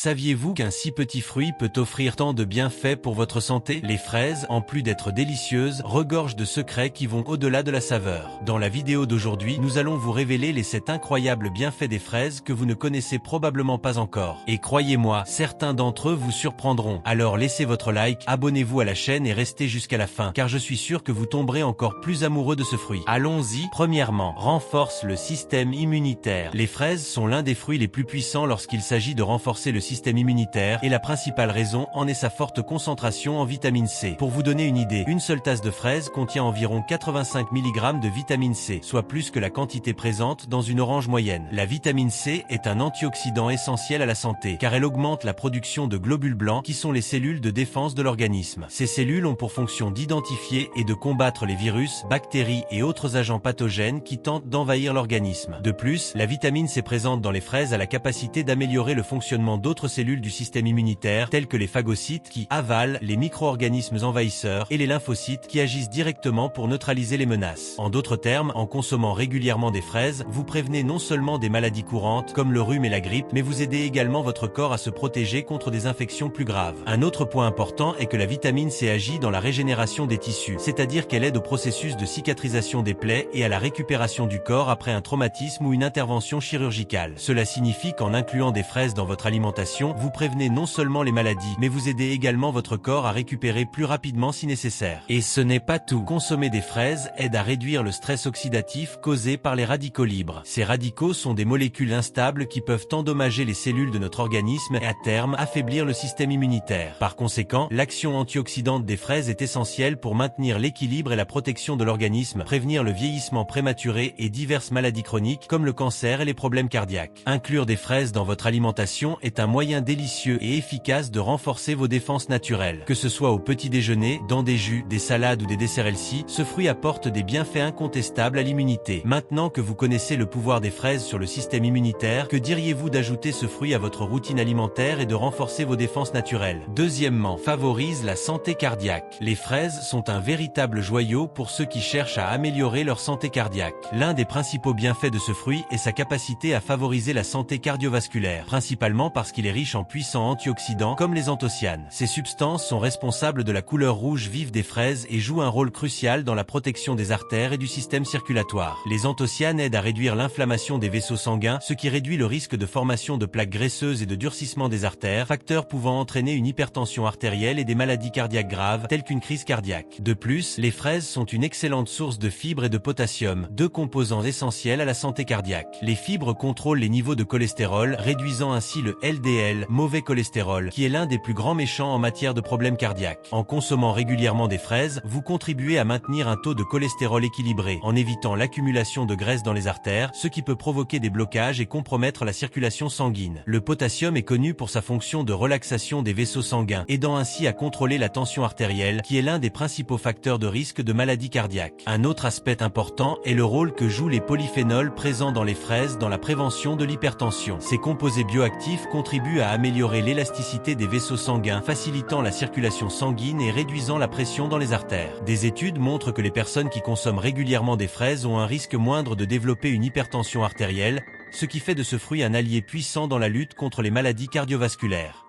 Saviez-vous qu'un si petit fruit peut offrir tant de bienfaits pour votre santé? Les fraises, en plus d'être délicieuses, regorgent de secrets qui vont au-delà de la saveur. Dans la vidéo d'aujourd'hui, nous allons vous révéler les 7 incroyables bienfaits des fraises que vous ne connaissez probablement pas encore. Et croyez-moi, certains d'entre eux vous surprendront. Alors laissez votre like, abonnez-vous à la chaîne et restez jusqu'à la fin, car je suis sûr que vous tomberez encore plus amoureux de ce fruit. Allons-y. Premièrement, renforce le système immunitaire. Les fraises sont l'un des fruits les plus puissants lorsqu'il s'agit de renforcer le système immunitaire, et la principale raison en est sa forte concentration en vitamine C. Pour vous donner une idée, une seule tasse de fraises contient environ 85 mg de vitamine C, soit plus que la quantité présente dans une orange moyenne. La vitamine C est un antioxydant essentiel à la santé, car elle augmente la production de globules blancs qui sont les cellules de défense de l'organisme. Ces cellules ont pour fonction d'identifier et de combattre les virus, bactéries et autres agents pathogènes qui tentent d'envahir l'organisme. De plus, la vitamine C présente dans les fraises a la capacité d'améliorer le fonctionnement d'autres cellules du système immunitaire, telles que les phagocytes qui avalent les micro-organismes envahisseurs et les lymphocytes qui agissent directement pour neutraliser les menaces. En d'autres termes, en consommant régulièrement des fraises, vous prévenez non seulement des maladies courantes comme le rhume et la grippe, mais vous aidez également votre corps à se protéger contre des infections plus graves. Un autre point important est que la vitamine C agit dans la régénération des tissus, c'est-à-dire qu'elle aide au processus de cicatrisation des plaies et à la récupération du corps après un traumatisme ou une intervention chirurgicale. Cela signifie qu'en incluant des fraises dans votre alimentation, vous prévenez non seulement les maladies, mais vous aidez également votre corps à récupérer plus rapidement si nécessaire. Et ce n'est pas tout. Consommer des fraises aide à réduire le stress oxydatif causé par les radicaux libres. Ces radicaux sont des molécules instables qui peuvent endommager les cellules de notre organisme et à terme affaiblir le système immunitaire. Par conséquent, l'action antioxydante des fraises est essentielle pour maintenir l'équilibre et la protection de l'organisme, prévenir le vieillissement prématuré et diverses maladies chroniques comme le cancer et les problèmes cardiaques. Inclure des fraises dans votre alimentation est un moyen délicieux et efficace de renforcer vos défenses naturelles. Que ce soit au petit déjeuner, dans des jus, des salades ou des desserts healthy, ce fruit apporte des bienfaits incontestables à l'immunité. Maintenant que vous connaissez le pouvoir des fraises sur le système immunitaire, que diriez-vous d'ajouter ce fruit à votre routine alimentaire et de renforcer vos défenses naturelles? Deuxièmement, favorise la santé cardiaque. Les fraises sont un véritable joyau pour ceux qui cherchent à améliorer leur santé cardiaque. L'un des principaux bienfaits de ce fruit est sa capacité à favoriser la santé cardiovasculaire, principalement parce qu'il est riche en puissants antioxydants comme les anthocyanes. Ces substances sont responsables de la couleur rouge vive des fraises et jouent un rôle crucial dans la protection des artères et du système circulatoire. Les anthocyanes aident à réduire l'inflammation des vaisseaux sanguins, ce qui réduit le risque de formation de plaques graisseuses et de durcissement des artères, facteurs pouvant entraîner une hypertension artérielle et des maladies cardiaques graves, telles qu'une crise cardiaque. De plus, les fraises sont une excellente source de fibres et de potassium, deux composants essentiels à la santé cardiaque. Les fibres contrôlent les niveaux de cholestérol, réduisant ainsi le LDL, mauvais cholestérol, qui est l'un des plus grands méchants en matière de problèmes cardiaques. En consommant régulièrement des fraises, vous contribuez à maintenir un taux de cholestérol équilibré, en évitant l'accumulation de graisse dans les artères, ce qui peut provoquer des blocages et compromettre la circulation sanguine. Le potassium est connu pour sa fonction de relaxation des vaisseaux sanguins, aidant ainsi à contrôler la tension artérielle, qui est l'un des principaux facteurs de risque de maladie cardiaque. Un autre aspect important est le rôle que jouent les polyphénols présents dans les fraises dans la prévention de l'hypertension. Ces composés bioactifs contribuent à améliorer l'élasticité des vaisseaux sanguins, facilitant la circulation sanguine et réduisant la pression dans les artères. Des études montrent que les personnes qui consomment régulièrement des fraises ont un risque moindre de développer une hypertension artérielle, ce qui fait de ce fruit un allié puissant dans la lutte contre les maladies cardiovasculaires.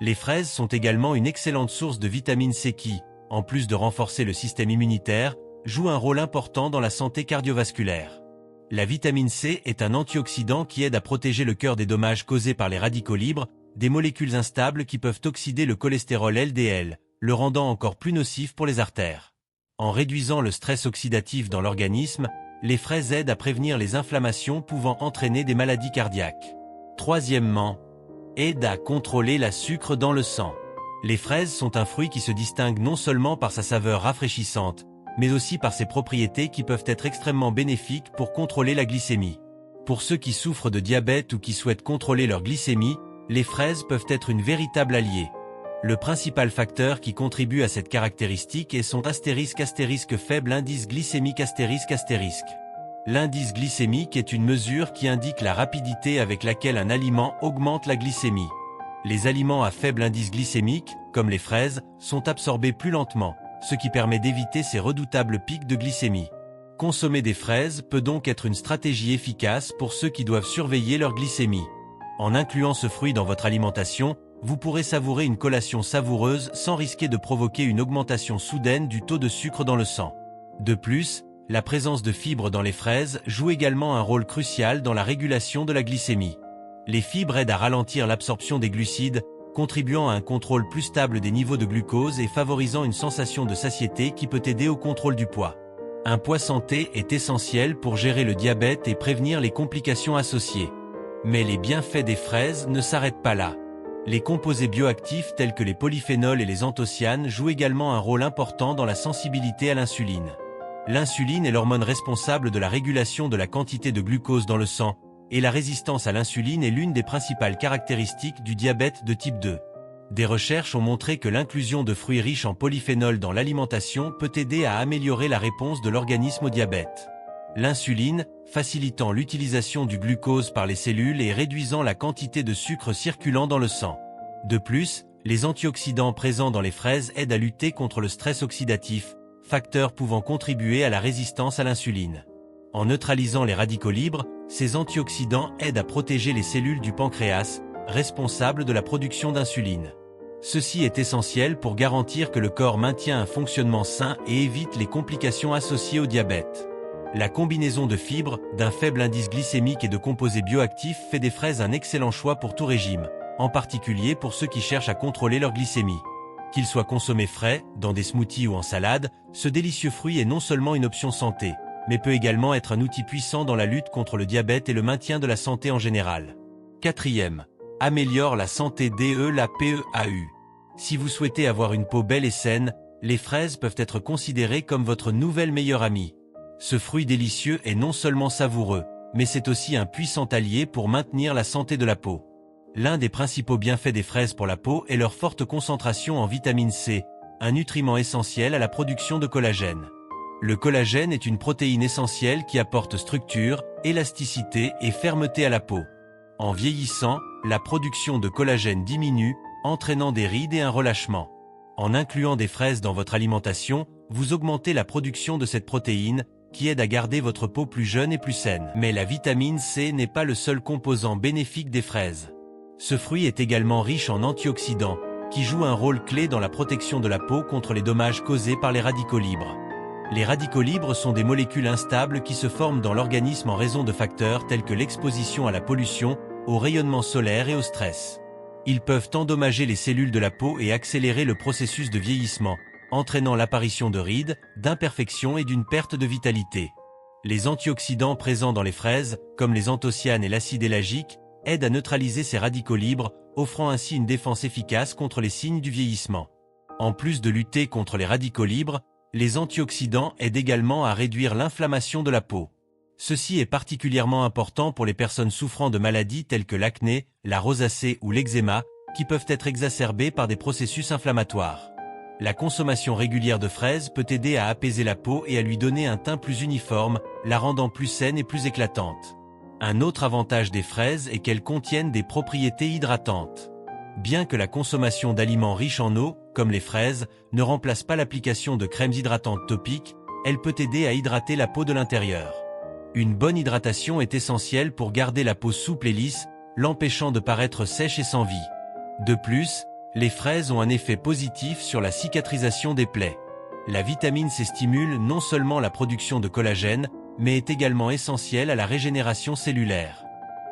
Les fraises sont également une excellente source de vitamine C qui, en plus de renforcer le système immunitaire, joue un rôle important dans la santé cardiovasculaire. La vitamine C est un antioxydant qui aide à protéger le cœur des dommages causés par les radicaux libres, des molécules instables qui peuvent oxyder le cholestérol LDL, le rendant encore plus nocif pour les artères. En réduisant le stress oxydatif dans l'organisme, les fraises aident à prévenir les inflammations pouvant entraîner des maladies cardiaques. Troisièmement, aident à contrôler la sucre dans le sang. Les fraises sont un fruit qui se distingue non seulement par sa saveur rafraîchissante, mais aussi par ses propriétés qui peuvent être extrêmement bénéfiques pour contrôler la glycémie. Pour ceux qui souffrent de diabète ou qui souhaitent contrôler leur glycémie, les fraises peuvent être une véritable alliée. Le principal facteur qui contribue à cette caractéristique est son faible indice glycémique ***. L'indice glycémique est une mesure qui indique la rapidité avec laquelle un aliment augmente la glycémie. Les aliments à faible indice glycémique, comme les fraises, sont absorbés plus lentement, ce qui permet d'éviter ces redoutables pics de glycémie. Consommer des fraises peut donc être une stratégie efficace pour ceux qui doivent surveiller leur glycémie. En incluant ce fruit dans votre alimentation, vous pourrez savourer une collation savoureuse sans risquer de provoquer une augmentation soudaine du taux de sucre dans le sang. De plus, la présence de fibres dans les fraises joue également un rôle crucial dans la régulation de la glycémie. Les fibres aident à ralentir l'absorption des glucides, contribuant à un contrôle plus stable des niveaux de glucose et favorisant une sensation de satiété qui peut aider au contrôle du poids. Un poids santé est essentiel pour gérer le diabète et prévenir les complications associées. Mais les bienfaits des fraises ne s'arrêtent pas là. Les composés bioactifs tels que les polyphénols et les anthocyanes jouent également un rôle important dans la sensibilité à l'insuline. L'insuline est l'hormone responsable de la régulation de la quantité de glucose dans le sang, et la résistance à l'insuline est l'une des principales caractéristiques du diabète de type 2. Des recherches ont montré que l'inclusion de fruits riches en polyphénols dans l'alimentation peut aider à améliorer la réponse de l'organisme au diabète. L'insuline, facilitant l'utilisation du glucose par les cellules et réduisant la quantité de sucre circulant dans le sang. De plus, les antioxydants présents dans les fraises aident à lutter contre le stress oxydatif, facteur pouvant contribuer à la résistance à l'insuline. En neutralisant les radicaux libres, ces antioxydants aident à protéger les cellules du pancréas, responsables de la production d'insuline. Ceci est essentiel pour garantir que le corps maintient un fonctionnement sain et évite les complications associées au diabète. La combinaison de fibres, d'un faible indice glycémique et de composés bioactifs fait des fraises un excellent choix pour tout régime, en particulier pour ceux qui cherchent à contrôler leur glycémie. Qu'ils soient consommés frais, dans des smoothies ou en salade, ce délicieux fruit est non seulement une option santé, mais peut également être un outil puissant dans la lutte contre le diabète et le maintien de la santé en général. 4e. Améliore la santé la PEAU. Si vous souhaitez avoir une peau belle et saine, les fraises peuvent être considérées comme votre nouvelle meilleure amie. Ce fruit délicieux est non seulement savoureux, mais c'est aussi un puissant allié pour maintenir la santé de la peau. L'un des principaux bienfaits des fraises pour la peau est leur forte concentration en vitamine C, un nutriment essentiel à la production de collagène. Le collagène est une protéine essentielle qui apporte structure, élasticité et fermeté à la peau. En vieillissant, la production de collagène diminue, entraînant des rides et un relâchement. En incluant des fraises dans votre alimentation, vous augmentez la production de cette protéine, qui aide à garder votre peau plus jeune et plus saine. Mais la vitamine C n'est pas le seul composant bénéfique des fraises. Ce fruit est également riche en antioxydants, qui jouent un rôle clé dans la protection de la peau contre les dommages causés par les radicaux libres. Les radicaux libres sont des molécules instables qui se forment dans l'organisme en raison de facteurs tels que l'exposition à la pollution, au rayonnement solaire et au stress. Ils peuvent endommager les cellules de la peau et accélérer le processus de vieillissement, entraînant l'apparition de rides, d'imperfections et d'une perte de vitalité. Les antioxydants présents dans les fraises, comme les anthocyanes et l'acide éllagique, aident à neutraliser ces radicaux libres, offrant ainsi une défense efficace contre les signes du vieillissement. En plus de lutter contre les radicaux libres, les antioxydants aident également à réduire l'inflammation de la peau. Ceci est particulièrement important pour les personnes souffrant de maladies telles que l'acné, la rosacée ou l'eczéma, qui peuvent être exacerbées par des processus inflammatoires. La consommation régulière de fraises peut aider à apaiser la peau et à lui donner un teint plus uniforme, la rendant plus saine et plus éclatante. Un autre avantage des fraises est qu'elles contiennent des propriétés hydratantes. Bien que la consommation d'aliments riches en eau, comme les fraises, ne remplace pas l'application de crèmes hydratantes topiques, elle peut aider à hydrater la peau de l'intérieur. Une bonne hydratation est essentielle pour garder la peau souple et lisse, l'empêchant de paraître sèche et sans vie. De plus, les fraises ont un effet positif sur la cicatrisation des plaies. La vitamine C stimule non seulement la production de collagène, mais est également essentielle à la régénération cellulaire.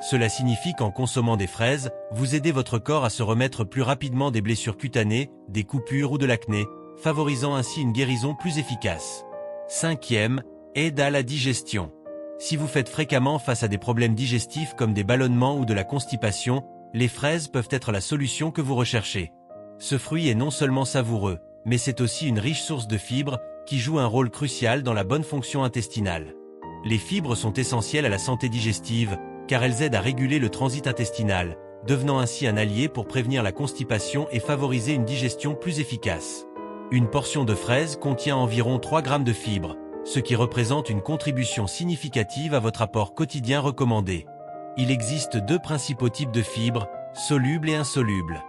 Cela signifie qu'en consommant des fraises, vous aidez votre corps à se remettre plus rapidement des blessures cutanées, des coupures ou de l'acné, favorisant ainsi une guérison plus efficace. 5e, aide à la digestion. Si vous faites fréquemment face à des problèmes digestifs comme des ballonnements ou de la constipation, les fraises peuvent être la solution que vous recherchez. Ce fruit est non seulement savoureux, mais c'est aussi une riche source de fibres qui joue un rôle crucial dans la bonne fonction intestinale. Les fibres sont essentielles à la santé digestive, car elles aident à réguler le transit intestinal, devenant ainsi un allié pour prévenir la constipation et favoriser une digestion plus efficace. Une portion de fraises contient environ 3 grammes de fibres, ce qui représente une contribution significative à votre apport quotidien recommandé. Il existe 2 principaux types de fibres, solubles et insolubles.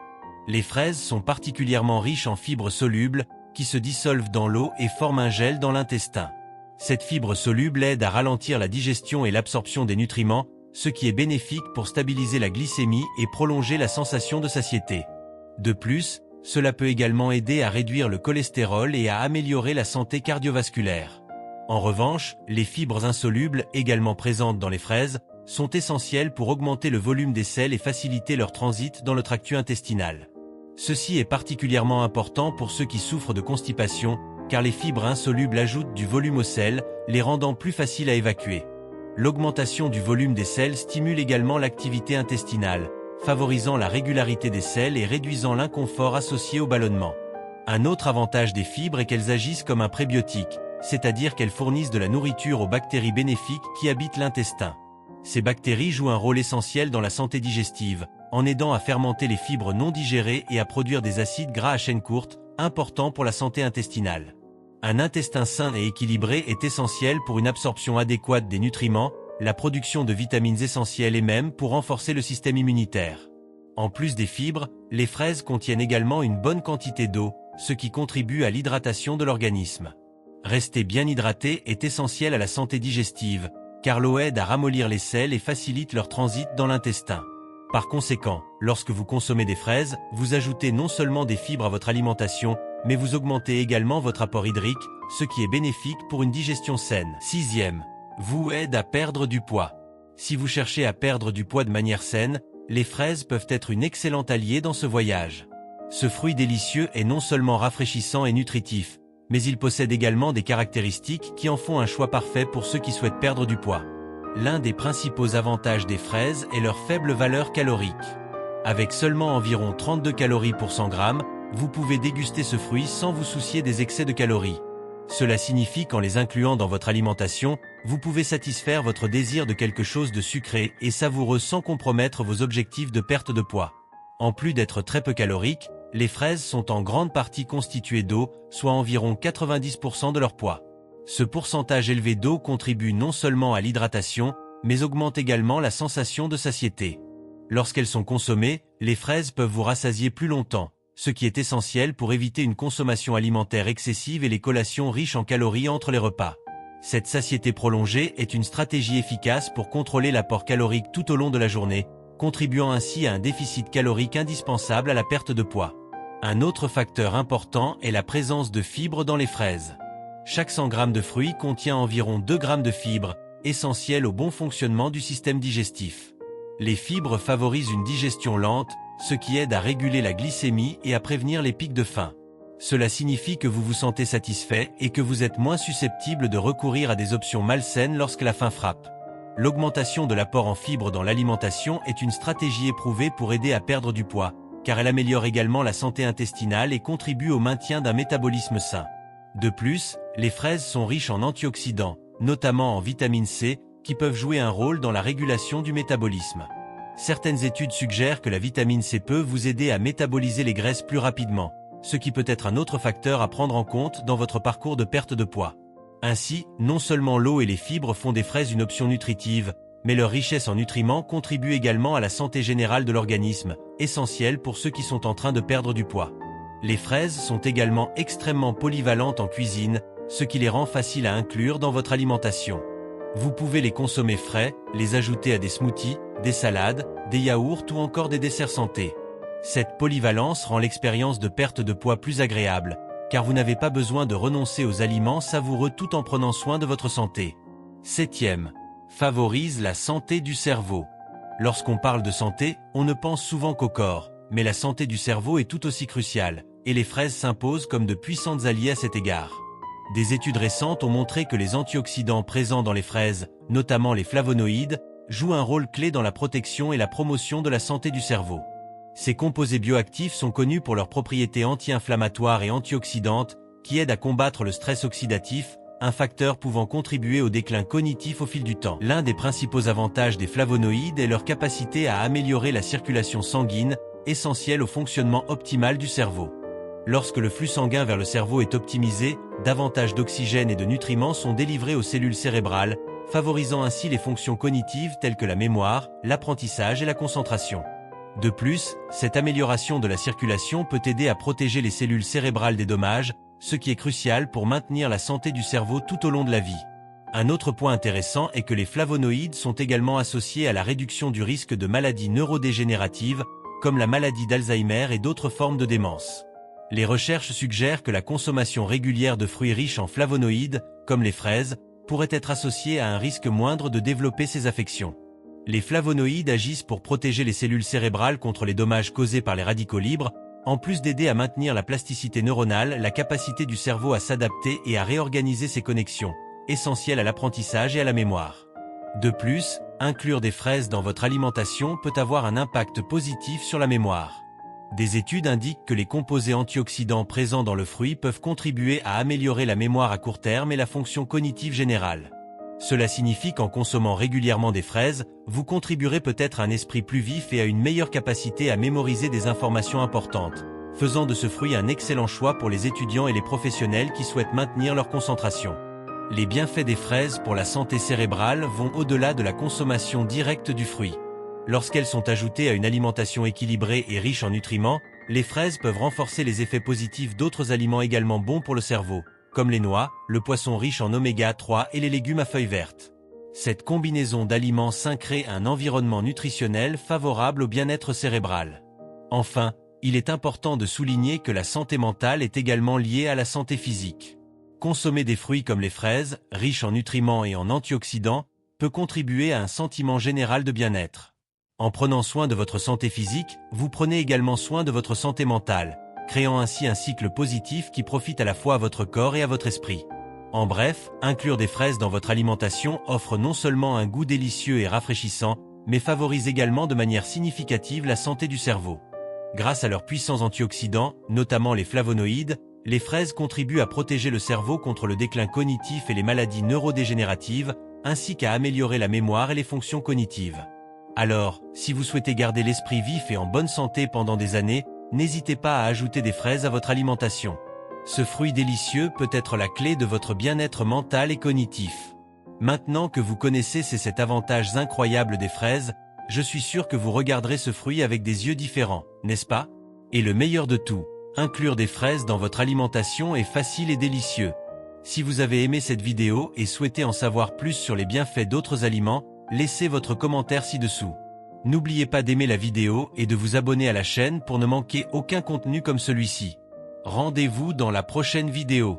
Les fraises sont particulièrement riches en fibres solubles, qui se dissolvent dans l'eau et forment un gel dans l'intestin. Cette fibre soluble aide à ralentir la digestion et l'absorption des nutriments, ce qui est bénéfique pour stabiliser la glycémie et prolonger la sensation de satiété. De plus, cela peut également aider à réduire le cholestérol et à améliorer la santé cardiovasculaire. En revanche, les fibres insolubles, également présentes dans les fraises, sont essentielles pour augmenter le volume des selles et faciliter leur transit dans le tractus intestinal. Ceci est particulièrement important pour ceux qui souffrent de constipation, car les fibres insolubles ajoutent du volume aux selles, les rendant plus faciles à évacuer. L'augmentation du volume des selles stimule également l'activité intestinale, favorisant la régularité des selles et réduisant l'inconfort associé au ballonnement. Un autre avantage des fibres est qu'elles agissent comme un prébiotique, c'est-à-dire qu'elles fournissent de la nourriture aux bactéries bénéfiques qui habitent l'intestin. Ces bactéries jouent un rôle essentiel dans la santé digestive, en aidant à fermenter les fibres non digérées et à produire des acides gras à chaîne courte, importants pour la santé intestinale. Un intestin sain et équilibré est essentiel pour une absorption adéquate des nutriments, la production de vitamines essentielles et même pour renforcer le système immunitaire. En plus des fibres, les fraises contiennent également une bonne quantité d'eau, ce qui contribue à l'hydratation de l'organisme. Rester bien hydraté est essentiel à la santé digestive, car l'eau aide à ramollir les selles et facilite leur transit dans l'intestin. Par conséquent, lorsque vous consommez des fraises, vous ajoutez non seulement des fibres à votre alimentation, mais vous augmentez également votre apport hydrique, ce qui est bénéfique pour une digestion saine. 6e. Vous aide à perdre du poids. Si vous cherchez à perdre du poids de manière saine, les fraises peuvent être une excellente alliée dans ce voyage. Ce fruit délicieux est non seulement rafraîchissant et nutritif, mais il possède également des caractéristiques qui en font un choix parfait pour ceux qui souhaitent perdre du poids. L'un des principaux avantages des fraises est leur faible valeur calorique. Avec seulement environ 32 calories pour 100 grammes, vous pouvez déguster ce fruit sans vous soucier des excès de calories. Cela signifie qu'en les incluant dans votre alimentation, vous pouvez satisfaire votre désir de quelque chose de sucré et savoureux sans compromettre vos objectifs de perte de poids. En plus d'être très peu caloriques, les fraises sont en grande partie constituées d'eau, soit environ 90% de leur poids. Ce pourcentage élevé d'eau contribue non seulement à l'hydratation, mais augmente également la sensation de satiété. Lorsqu'elles sont consommées, les fraises peuvent vous rassasier plus longtemps, ce qui est essentiel pour éviter une consommation alimentaire excessive et les collations riches en calories entre les repas. Cette satiété prolongée est une stratégie efficace pour contrôler l'apport calorique tout au long de la journée, contribuant ainsi à un déficit calorique indispensable à la perte de poids. Un autre facteur important est la présence de fibres dans les fraises. Chaque 100 g de fruits contient environ 2 g de fibres, essentielles au bon fonctionnement du système digestif. Les fibres favorisent une digestion lente, ce qui aide à réguler la glycémie et à prévenir les pics de faim. Cela signifie que vous vous sentez satisfait et que vous êtes moins susceptible de recourir à des options malsaines lorsque la faim frappe. L'augmentation de l'apport en fibres dans l'alimentation est une stratégie éprouvée pour aider à perdre du poids, car elle améliore également la santé intestinale et contribue au maintien d'un métabolisme sain. De plus, les fraises sont riches en antioxydants, notamment en vitamine C, qui peuvent jouer un rôle dans la régulation du métabolisme. Certaines études suggèrent que la vitamine C peut vous aider à métaboliser les graisses plus rapidement, ce qui peut être un autre facteur à prendre en compte dans votre parcours de perte de poids. Ainsi, non seulement l'eau et les fibres font des fraises une option nutritive, mais leur richesse en nutriments contribue également à la santé générale de l'organisme, essentielle pour ceux qui sont en train de perdre du poids. Les fraises sont également extrêmement polyvalentes en cuisine, ce qui les rend faciles à inclure dans votre alimentation. Vous pouvez les consommer frais, les ajouter à des smoothies, des salades, des yaourts ou encore des desserts santé. Cette polyvalence rend l'expérience de perte de poids plus agréable, car vous n'avez pas besoin de renoncer aux aliments savoureux tout en prenant soin de votre santé. 7e. Favorise la santé du cerveau. Lorsqu'on parle de santé, on ne pense souvent qu'au corps, mais la santé du cerveau est tout aussi cruciale, et les fraises s'imposent comme de puissantes alliées à cet égard. Des études récentes ont montré que les antioxydants présents dans les fraises, notamment les flavonoïdes, jouent un rôle clé dans la protection et la promotion de la santé du cerveau. Ces composés bioactifs sont connus pour leurs propriétés anti-inflammatoires et antioxydantes, qui aident à combattre le stress oxydatif, un facteur pouvant contribuer au déclin cognitif au fil du temps. L'un des principaux avantages des flavonoïdes est leur capacité à améliorer la circulation sanguine, essentielle au fonctionnement optimal du cerveau. Lorsque le flux sanguin vers le cerveau est optimisé, davantage d'oxygène et de nutriments sont délivrés aux cellules cérébrales, favorisant ainsi les fonctions cognitives telles que la mémoire, l'apprentissage et la concentration. De plus, cette amélioration de la circulation peut aider à protéger les cellules cérébrales des dommages, ce qui est crucial pour maintenir la santé du cerveau tout au long de la vie. Un autre point intéressant est que les flavonoïdes sont également associés à la réduction du risque de maladies neurodégénératives, comme la maladie d'Alzheimer et d'autres formes de démence. Les recherches suggèrent que la consommation régulière de fruits riches en flavonoïdes, comme les fraises, pourrait être associée à un risque moindre de développer ces affections. Les flavonoïdes agissent pour protéger les cellules cérébrales contre les dommages causés par les radicaux libres, en plus d'aider à maintenir la plasticité neuronale, la capacité du cerveau à s'adapter et à réorganiser ses connexions, essentielles à l'apprentissage et à la mémoire. De plus, inclure des fraises dans votre alimentation peut avoir un impact positif sur la mémoire. Des études indiquent que les composés antioxydants présents dans le fruit peuvent contribuer à améliorer la mémoire à court terme et la fonction cognitive générale. Cela signifie qu'en consommant régulièrement des fraises, vous contribuerez peut-être à un esprit plus vif et à une meilleure capacité à mémoriser des informations importantes, faisant de ce fruit un excellent choix pour les étudiants et les professionnels qui souhaitent maintenir leur concentration. Les bienfaits des fraises pour la santé cérébrale vont au-delà de la consommation directe du fruit. Lorsqu'elles sont ajoutées à une alimentation équilibrée et riche en nutriments, les fraises peuvent renforcer les effets positifs d'autres aliments également bons pour le cerveau, comme les noix, le poisson riche en oméga 3 et les légumes à feuilles vertes. Cette combinaison d'aliments sains crée un environnement nutritionnel favorable au bien-être cérébral. Enfin, il est important de souligner que la santé mentale est également liée à la santé physique. Consommer des fruits comme les fraises, riches en nutriments et en antioxydants, peut contribuer à un sentiment général de bien-être. En prenant soin de votre santé physique, vous prenez également soin de votre santé mentale, créant ainsi un cycle positif qui profite à la fois à votre corps et à votre esprit. En bref, inclure des fraises dans votre alimentation offre non seulement un goût délicieux et rafraîchissant, mais favorise également de manière significative la santé du cerveau. Grâce à leurs puissants antioxydants, notamment les flavonoïdes, les fraises contribuent à protéger le cerveau contre le déclin cognitif et les maladies neurodégénératives, ainsi qu'à améliorer la mémoire et les fonctions cognitives. Alors, si vous souhaitez garder l'esprit vif et en bonne santé pendant des années, n'hésitez pas à ajouter des fraises à votre alimentation. Ce fruit délicieux peut être la clé de votre bien-être mental et cognitif. Maintenant que vous connaissez cet avantage incroyable des fraises, je suis sûr que vous regarderez ce fruit avec des yeux différents, n'est-ce pas? Et le meilleur de tout, inclure des fraises dans votre alimentation est facile et délicieux. Si vous avez aimé cette vidéo et souhaitez en savoir plus sur les bienfaits d'autres aliments, laissez votre commentaire ci-dessous. N'oubliez pas d'aimer la vidéo et de vous abonner à la chaîne pour ne manquer aucun contenu comme celui-ci. Rendez-vous dans la prochaine vidéo.